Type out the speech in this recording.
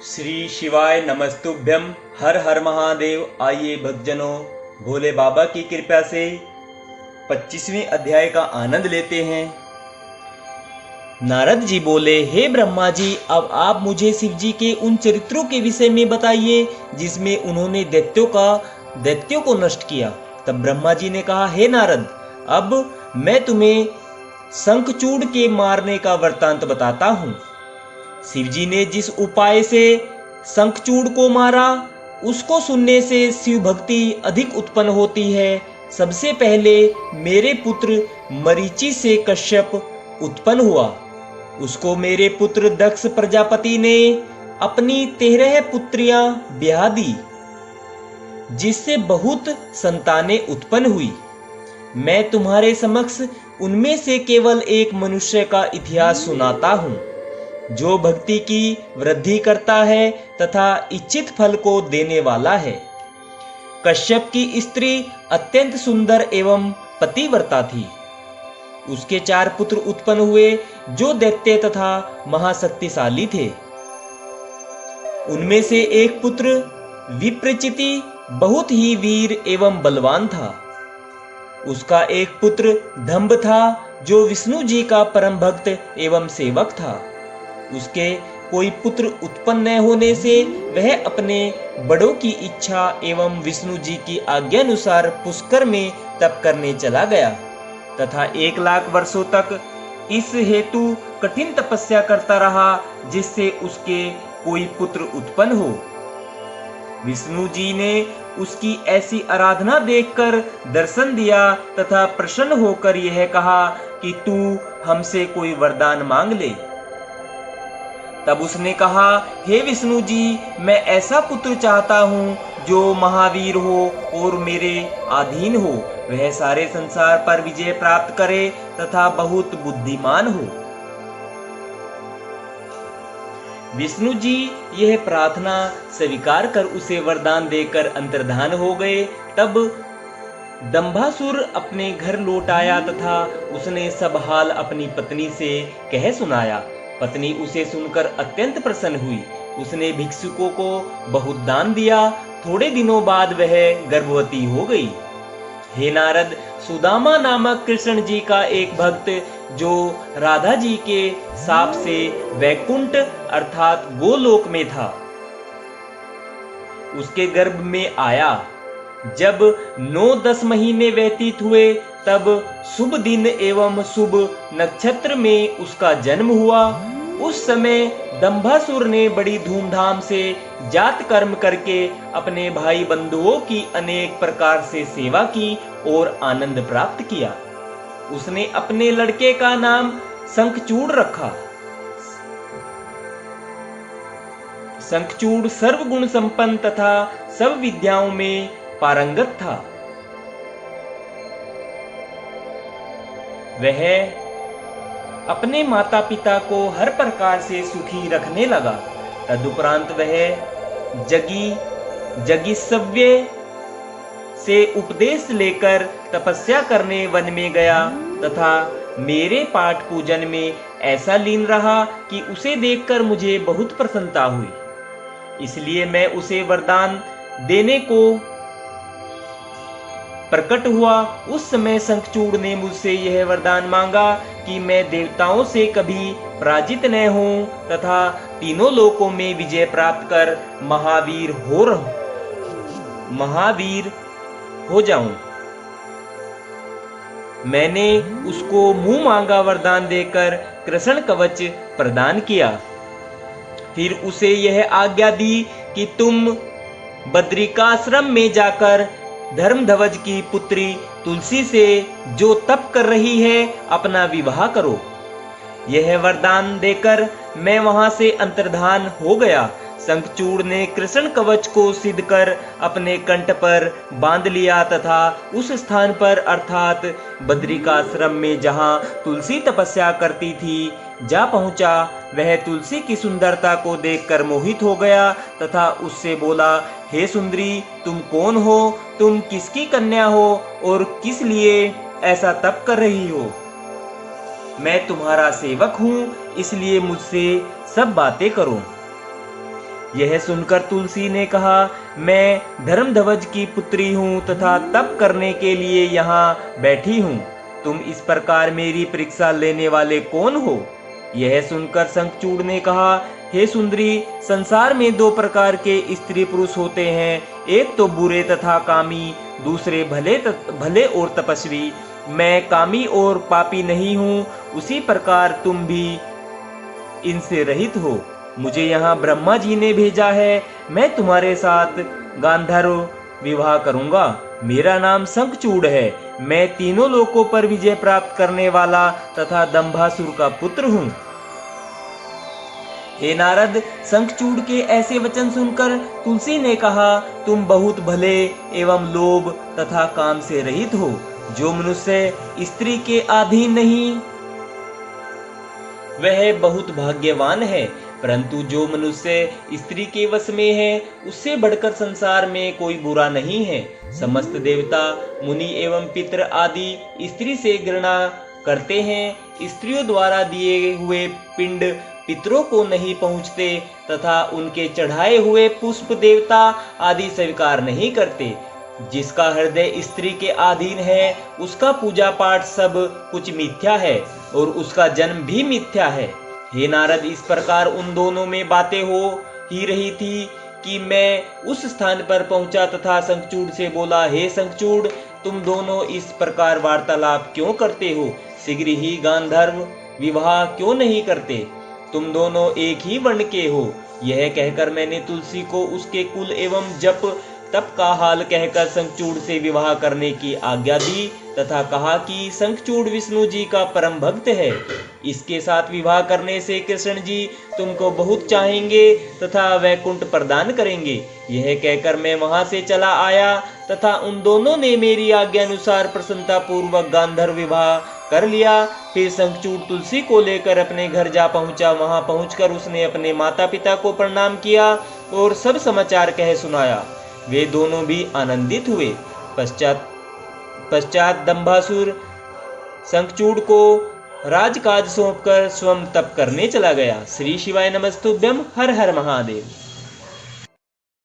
श्री शिवाय नमस्तुभ्यम। हर हर महादेव। आइए भक्तजनों, भोले बाबा की कृपा से 25वें अध्याय का आनंद लेते हैं। नारद जी बोले, हे ब्रह्मा जी, अब आप मुझे शिव जी के उन चरित्रों के विषय में बताइए जिसमें उन्होंने दैत्यों को नष्ट किया। तब ब्रह्मा जी ने कहा, हे नारद, अब मैं तुम्हें शंखचूड़ के मारने का वृत्तांत बताता हूँ। शिव जी ने जिस उपाय से शंखचूड़ को मारा, उसको सुनने से शिव भक्ति अधिक उत्पन्न होती है। सबसे पहले मेरे पुत्र मरीचि से कश्यप उत्पन्न हुआ। उसको मेरे पुत्र दक्ष प्रजापति ने अपनी 13 पुत्रियां ब्याह दी, जिससे बहुत संतानें उत्पन्न हुई। मैं तुम्हारे समक्ष उनमें से केवल एक मनुष्य का इतिहास सुनाता हूँ, जो भक्ति की वृद्धि करता है तथा इच्छित फल को देने वाला है। कश्यप की स्त्री अत्यंत सुंदर एवं पतिव्रता थी। उसके 4 पुत्र उत्पन्न हुए, जो दैत्य तथा महाशक्तिशाली थे। उनमें से एक पुत्र विप्रचिति बहुत ही वीर एवं बलवान था। उसका एक पुत्र धम्ब था, जो विष्णु जी का परम भक्त एवं सेवक था। उसके कोई पुत्र उत्पन्न न होने से वह अपने बड़ों की इच्छा एवं विष्णु जी की आज्ञानुसार पुष्कर में तप करने चला गया तथा 1 लाख वर्षों तक इस हेतु कठिन तपस्या करता रहा, जिससे उसके कोई पुत्र उत्पन्न हो। विष्णु जी ने उसकी ऐसी आराधना देखकर दर्शन दिया तथा प्रसन्न होकर यह कहा कि तू हमसे कोई वरदान मांग ले। तब उसने कहा, हे विष्णु जी, मैं ऐसा पुत्र चाहता हूँ जो महावीर हो और मेरे अधीन हो। वह सारे संसार पर विजय प्राप्त करे तथा बहुत बुद्धिमान हो। विष्णु जी यह प्रार्थना स्वीकार कर उसे वरदान देकर अंतर्धान हो गए। तब दंभासुर अपने घर लौट आया तथा उसने सब हाल अपनी पत्नी से कह सुनाया। पत्नी उसे सुनकर अत्यंत प्रसन्न हुई। उसने भिक्षुकों को बहुत दान दिया। थोड़े दिनों बाद वह गर्भवती हो गई। हे नारद, सुदामा नामक कृष्ण जी का एक भक्त, जो राधा जी के शाप से वैकुंठ अर्थात गोलोक में था, उसके गर्भ में आया। जब 9-10 महीने व्यतीत हुए, तब शुभ दिन एवं शुभ नक्षत्र में उसका जन्म हुआ। उस समय दंभासुर ने बड़ी धूमधाम से जात कर्म करके अपने भाई बंधुओं की अनेक प्रकार से सेवा की और आनंद प्राप्त किया। उसने अपने लड़के का नाम शंखचूड़ रखा। शंखचूड़ सर्वगुण संपन्न तथा सब विद्याओं में पारंगत था। वह अपने माता पिता को हर प्रकार से सुखी रखने लगा। तदुपरांत वह जगिसव्य से उपदेश लेकर तपस्या करने वन में गया तथा मेरे पाठ पूजन में ऐसा लीन रहा कि उसे देखकर मुझे बहुत प्रसन्नता हुई। इसलिए मैं उसे वरदान देने को प्रकट हुआ। उस समय शंखचूड़ ने मुझसे यह वरदान मांगा कि मैं देवताओं से कभी पराजित न हूं तथा तीनों लोकों में विजय प्राप्त कर महावीर हो जाऊं। मैंने उसको मुंह मांगा वरदान देकर कृष्ण कवच प्रदान किया। फिर उसे यह आज्ञा दी कि तुम बद्रिकाश्रम में जाकर धर्मध्वज की पुत्री तुलसी से, जो तप कर रही है, अपना विवाह करो। यह वरदान देकर मैं वहां से अंतर्धान हो गया। शंखचूड़ ने कृष्ण कवच को सिद्ध कर अपने कंठ पर बांध लिया तथा उस स्थान पर अर्थात बद्रिकाश्रम में जहां तुलसी तपस्या करती थी, जा पहुंचा। वह तुलसी की सुंदरता को देखकर मोहित हो गया तथा उससे बोला, हे सुंदरी, तुम कौन हो? तुम किसकी कन्या हो और किस लिए ऐसा तप कर रही हो? मैं तुम्हारा सेवक हूं, इसलिए मुझसे सब बातें करो। यह सुनकर तुलसी ने कहा, मैं धर्मध्वज की पुत्री हूँ तथा तप करने के लिए यहाँ बैठी हूँ। तुम इस प्रकार मेरी परीक्षा लेने वाले कौन हो? यह सुनकर शंखचूड़ ने कहा, हे सुंदरी, संसार में दो प्रकार के स्त्री पुरुष होते हैं, एक तो बुरे तथा कामी, दूसरे भले और तपस्वी। मैं कामी और पापी नहीं हूँ, उसी प्रकार तुम भी इनसे रहित हो। मुझे यहाँ ब्रह्मा जी ने भेजा है, मैं तुम्हारे साथ गांधर्व विवाह करूंगा। मेरा नाम शंखचूड़ है, मैं तीनों लोकों पर विजय प्राप्त करने वाला तथा दंभासुर का पुत्र हूँ। हे नारद, शंखचूड़ के ऐसे वचन सुनकर तुलसी ने कहा, तुम बहुत भले एवं लोभ तथा काम से रहित हो। जो मनुष्य स्त्री के अधीन नहीं वह बहुत भाग्यवान है, परंतु जो मनुष्य स्त्री के वश में है उससे बढ़कर संसार में कोई बुरा नहीं है। समस्त देवता, मुनि एवं पितर आदि स्त्री से घृणा करते हैं। स्त्रियों द्वारा दिए हुए पिंड पितरों को नहीं पहुँचते तथा उनके चढ़ाए हुए पुष्प देवता आदि स्वीकार नहीं करते। जिसका हृदय स्त्री के अधीन है उसका पूजा पाठ सब कुछ मिथ्या है और उसका जन्म भी मिथ्या है। हे नारद, इस प्रकार उन दोनों में बातें हो ही रही थी कि मैं उस स्थान पर पहुंचा तथा शंखचूड़ से बोला, हे शंखचूड़, तुम दोनों इस प्रकार वार्तालाप क्यों करते हो? शीघ्र ही गांधर्व विवाह क्यों नहीं करते? तुम दोनों एक ही वर्ण के हो। यह कहकर मैंने तुलसी को उसके कुल एवं जप तप का हाल कहकर शंखचूड़ से विवाह करने की आज्ञा दी तथा कहा कि शंखचूड़ विष्णु जी का परम भक्त है। इसके साथ विवाह करने से कृष्ण जी तुमको बहुत चाहेंगे तथा वैकुंठ प्रदान करेंगे। यह कहकर मैं वहां से चला आया तथा उन दोनों ने मेरी आज्ञा अनुसार प्रसन्नता पूर्वक गांधर्व विवाह कर लिया। फिर शंखचूड़ तुलसी को लेकर अपने घर जा पहुंचा। वहां पहुंचकर उसने अपने माता पिता को प्रणाम किया और सब समाचार कह सुनाया। वे दोनों भी आनंदित हुए। पश्चात दंभासुर शंखचूड़ को राजकाज सौंपकर स्वयं तप करने चला गया। श्री शिवाय नमस्तुभ्यम। हर हर महादेव।